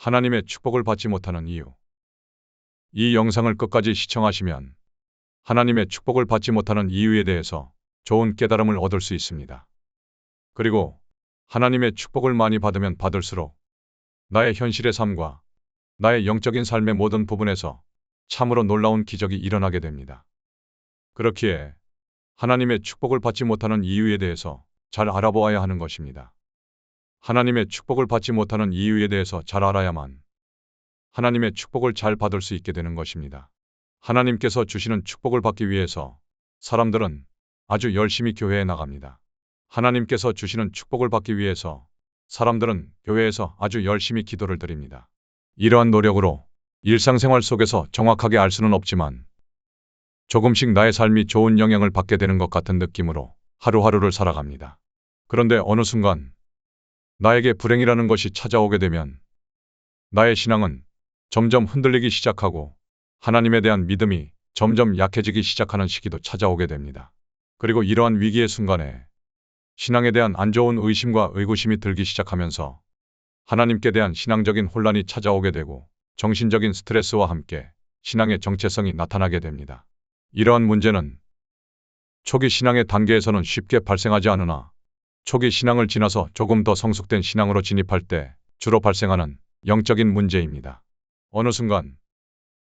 하나님의 축복을 받지 못하는 이유. 이 영상을 끝까지 시청하시면 하나님의 축복을 받지 못하는 이유에 대해서 좋은 깨달음을 얻을 수 있습니다. 그리고 하나님의 축복을 많이 받으면 받을수록 나의 현실의 삶과 나의 영적인 삶의 모든 부분에서 참으로 놀라운 기적이 일어나게 됩니다. 그렇기에 하나님의 축복을 받지 못하는 이유에 대해서 잘 알아보아야 하는 것입니다. 하나님의 축복을 받지 못하는 이유에 대해서 잘 알아야만 하나님의 축복을 잘 받을 수 있게 되는 것입니다. 하나님께서 주시는 축복을 받기 위해서 사람들은 아주 열심히 교회에 나갑니다. 하나님께서 주시는 축복을 받기 위해서 사람들은 교회에서 아주 열심히 기도를 드립니다. 이러한 노력으로 일상생활 속에서 정확하게 알 수는 없지만 조금씩 나의 삶이 좋은 영향을 받게 되는 것 같은 느낌으로 하루하루를 살아갑니다. 그런데 어느 순간 나에게 불행이라는 것이 찾아오게 되면 나의 신앙은 점점 흔들리기 시작하고 하나님에 대한 믿음이 점점 약해지기 시작하는 시기도 찾아오게 됩니다. 그리고 이러한 위기의 순간에 신앙에 대한 안 좋은 의심과 의구심이 들기 시작하면서 하나님께 대한 신앙적인 혼란이 찾아오게 되고 정신적인 스트레스와 함께 신앙의 정체성이 나타나게 됩니다. 이러한 문제는 초기 신앙의 단계에서는 쉽게 발생하지 않으나 초기 신앙을 지나서 조금 더 성숙된 신앙으로 진입할 때 주로 발생하는 영적인 문제입니다. 어느 순간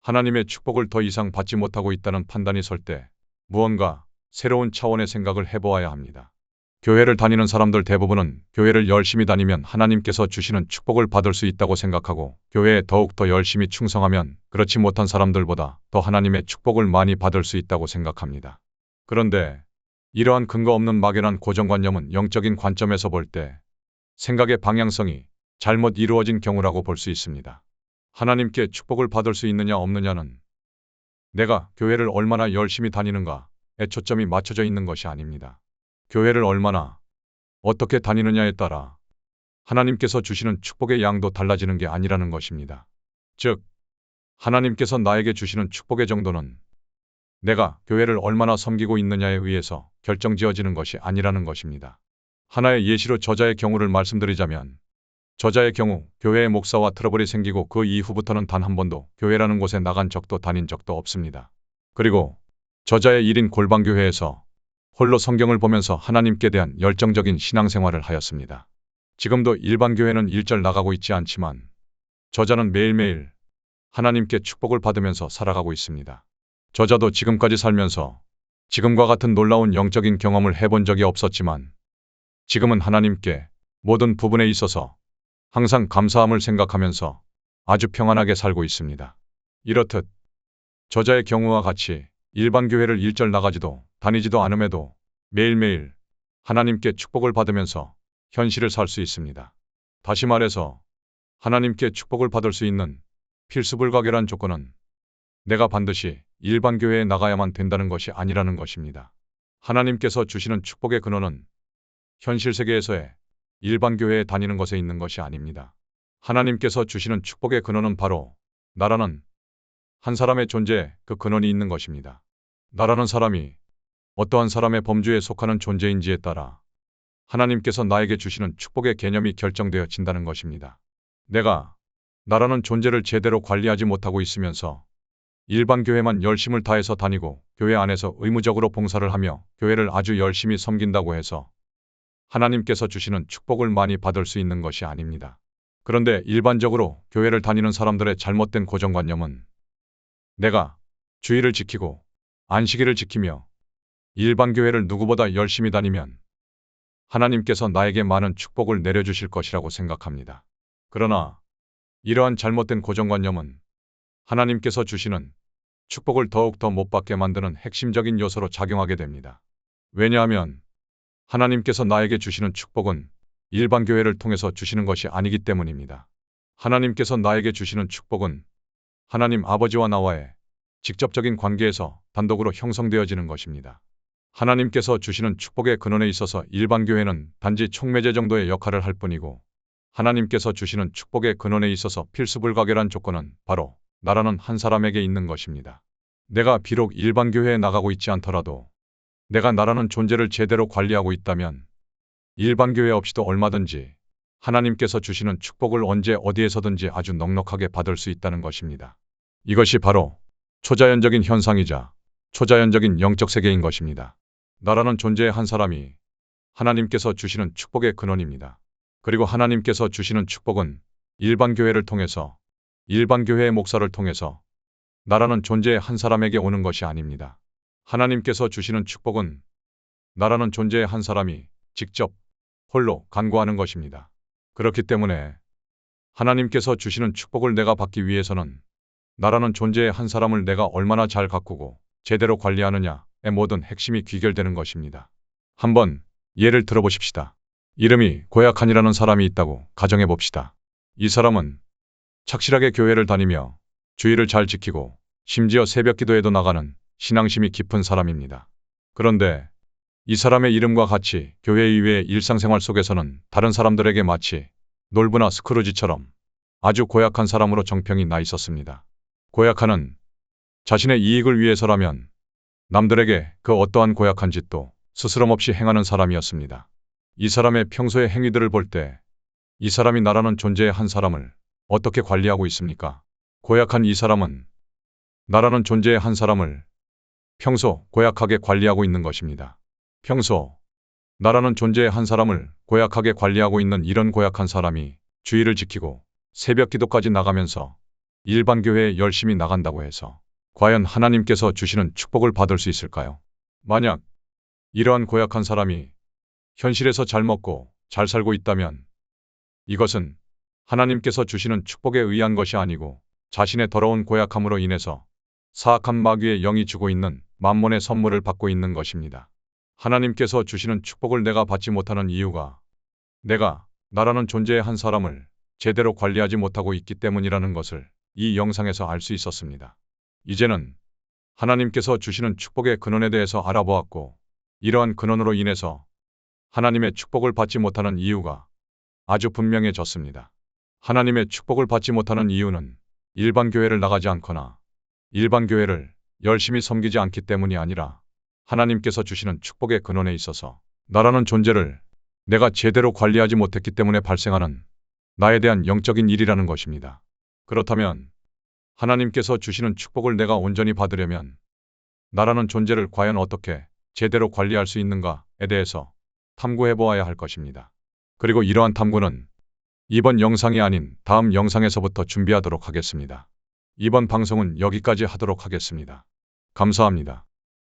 하나님의 축복을 더 이상 받지 못하고 있다는 판단이 설 때 무언가 새로운 차원의 생각을 해보아야 합니다. 교회를 다니는 사람들 대부분은 교회를 열심히 다니면 하나님께서 주시는 축복을 받을 수 있다고 생각하고 교회에 더욱 더 열심히 충성하면 그렇지 못한 사람들보다 더 하나님의 축복을 많이 받을 수 있다고 생각합니다. 그런데 이러한 근거 없는 막연한 고정관념은 영적인 관점에서 볼 때 생각의 방향성이 잘못 이루어진 경우라고 볼 수 있습니다. 하나님께 축복을 받을 수 있느냐 없느냐는 내가 교회를 얼마나 열심히 다니는가에 초점이 맞춰져 있는 것이 아닙니다. 교회를 얼마나 어떻게 다니느냐에 따라 하나님께서 주시는 축복의 양도 달라지는 게 아니라는 것입니다. 즉, 하나님께서 나에게 주시는 축복의 정도는 내가 교회를 얼마나 섬기고 있느냐에 의해서 결정지어지는 것이 아니라는 것입니다. 하나의 예시로 저자의 경우를 말씀드리자면 저자의 경우 교회의 목사와 트러블이 생기고 그 이후부터는 단 한 번도 교회라는 곳에 나간 적도 다닌 적도 없습니다. 그리고 저자의 1인 골방교회에서 홀로 성경을 보면서 하나님께 대한 열정적인 신앙생활을 하였습니다. 지금도 일반 교회는 일절 나가고 있지 않지만 저자는 매일매일 하나님께 축복을 받으면서 살아가고 있습니다. 저자도 지금까지 살면서 지금과 같은 놀라운 영적인 경험을 해본 적이 없었지만 지금은 하나님께 모든 부분에 있어서 항상 감사함을 생각하면서 아주 평안하게 살고 있습니다. 이렇듯 저자의 경우와 같이 일반 교회를 일절 나가지도 다니지도 않음에도 매일매일 하나님께 축복을 받으면서 현실을 살 수 있습니다. 다시 말해서 하나님께 축복을 받을 수 있는 필수 불가결한 조건은 내가 반드시 일반 교회에 나가야만 된다는 것이 아니라는 것입니다. 하나님께서 주시는 축복의 근원은 현실 세계에서의 일반 교회에 다니는 것에 있는 것이 아닙니다. 하나님께서 주시는 축복의 근원은 바로 나라는 한 사람의 존재에 그 근원이 있는 것입니다. 나라는 사람이 어떠한 사람의 범주에 속하는 존재인지에 따라 하나님께서 나에게 주시는 축복의 개념이 결정되어진다는 것입니다. 내가 나라는 존재를 제대로 관리하지 못하고 있으면서 일반 교회만 열심을 다해서 다니고 교회 안에서 의무적으로 봉사를 하며 교회를 아주 열심히 섬긴다고 해서 하나님께서 주시는 축복을 많이 받을 수 있는 것이 아닙니다. 그런데 일반적으로 교회를 다니는 사람들의 잘못된 고정관념은 내가 주의를 지키고 안식일을 지키며 일반 교회를 누구보다 열심히 다니면 하나님께서 나에게 많은 축복을 내려주실 것이라고 생각합니다. 그러나 이러한 잘못된 고정관념은 하나님께서 주시는 축복을 더욱더 못 받게 만드는 핵심적인 요소로 작용하게 됩니다. 왜냐하면 하나님께서 나에게 주시는 축복은 일반 교회를 통해서 주시는 것이 아니기 때문입니다. 하나님께서 나에게 주시는 축복은 하나님 아버지와 나와의 직접적인 관계에서 단독으로 형성되어지는 것입니다. 하나님께서 주시는 축복의 근원에 있어서 일반 교회는 단지 촉매제 정도의 역할을 할 뿐이고 하나님께서 주시는 축복의 근원에 있어서 필수 불가결한 조건은 바로 나라는 한 사람에게 있는 것입니다. 내가 비록 일반 교회에 나가고 있지 않더라도 내가 나라는 존재를 제대로 관리하고 있다면 일반 교회 없이도 얼마든지 하나님께서 주시는 축복을 언제 어디에서든지 아주 넉넉하게 받을 수 있다는 것입니다. 이것이 바로 초자연적인 현상이자 초자연적인 영적 세계인 것입니다. 나라는 존재의 한 사람이 하나님께서 주시는 축복의 근원입니다. 그리고 하나님께서 주시는 축복은 일반 교회를 통해서, 일반 교회의 목사를 통해서 나라는 존재의 한 사람에게 오는 것이 아닙니다. 하나님께서 주시는 축복은 나라는 존재의 한 사람이 직접 홀로 간구하는 것입니다. 그렇기 때문에 하나님께서 주시는 축복을 내가 받기 위해서는 나라는 존재의 한 사람을 내가 얼마나 잘 가꾸고 제대로 관리하느냐의 모든 핵심이 귀결되는 것입니다. 한번 예를 들어보십시다. 이름이 고약한이라는 사람이 있다고 가정해 봅시다. 이 사람은 착실하게 교회를 다니며 주의를 잘 지키고 심지어 새벽 기도에도 나가는 신앙심이 깊은 사람입니다. 그런데 이 사람의 이름과 같이 교회 이외의 일상생활 속에서는 다른 사람들에게 마치 놀부나 스크루지처럼 아주 고약한 사람으로 정평이 나 있었습니다. 고약한은 자신의 이익을 위해서라면 남들에게 그 어떠한 고약한 짓도 스스럼 없이 행하는 사람이었습니다. 이 사람의 평소의 행위들을 볼 때 이 사람이 나라는 존재의 한 사람을 어떻게 관리하고 있습니까? 고약한 이 사람은 나라는 존재의 한 사람을 평소 고약하게 관리하고 있는 것입니다. 평소 나라는 존재의 한 사람을 고약하게 관리하고 있는 이런 고약한 사람이 주의를 지키고 새벽 기도까지 나가면서 일반 교회에 열심히 나간다고 해서 과연 하나님께서 주시는 축복을 받을 수 있을까요? 만약 이러한 고약한 사람이 현실에서 잘 먹고 잘 살고 있다면 이것은 하나님께서 주시는 축복에 의한 것이 아니고 자신의 더러운 고약함으로 인해서 사악한 마귀의 영이 주고 있는 만몬의 선물을 받고 있는 것입니다. 하나님께서 주시는 축복을 내가 받지 못하는 이유가 내가 나라는 존재의 한 사람을 제대로 관리하지 못하고 있기 때문이라는 것을 이 영상에서 알 수 있었습니다. 이제는 하나님께서 주시는 축복의 근원에 대해서 알아보았고 이러한 근원으로 인해서 하나님의 축복을 받지 못하는 이유가 아주 분명해졌습니다. 하나님의 축복을 받지 못하는 이유는 일반 교회를 나가지 않거나 일반 교회를 열심히 섬기지 않기 때문이 아니라 하나님께서 주시는 축복의 근원에 있어서 나라는 존재를 내가 제대로 관리하지 못했기 때문에 발생하는 나에 대한 영적인 일이라는 것입니다. 그렇다면 하나님께서 주시는 축복을 내가 온전히 받으려면 나라는 존재를 과연 어떻게 제대로 관리할 수 있는가에 대해서 탐구해 보아야 할 것입니다. 그리고 이러한 탐구는 이번 영상이 아닌 다음 영상에서부터 준비하도록 하겠습니다. 이번 방송은 여기까지 하도록 하겠습니다. 감사합니다.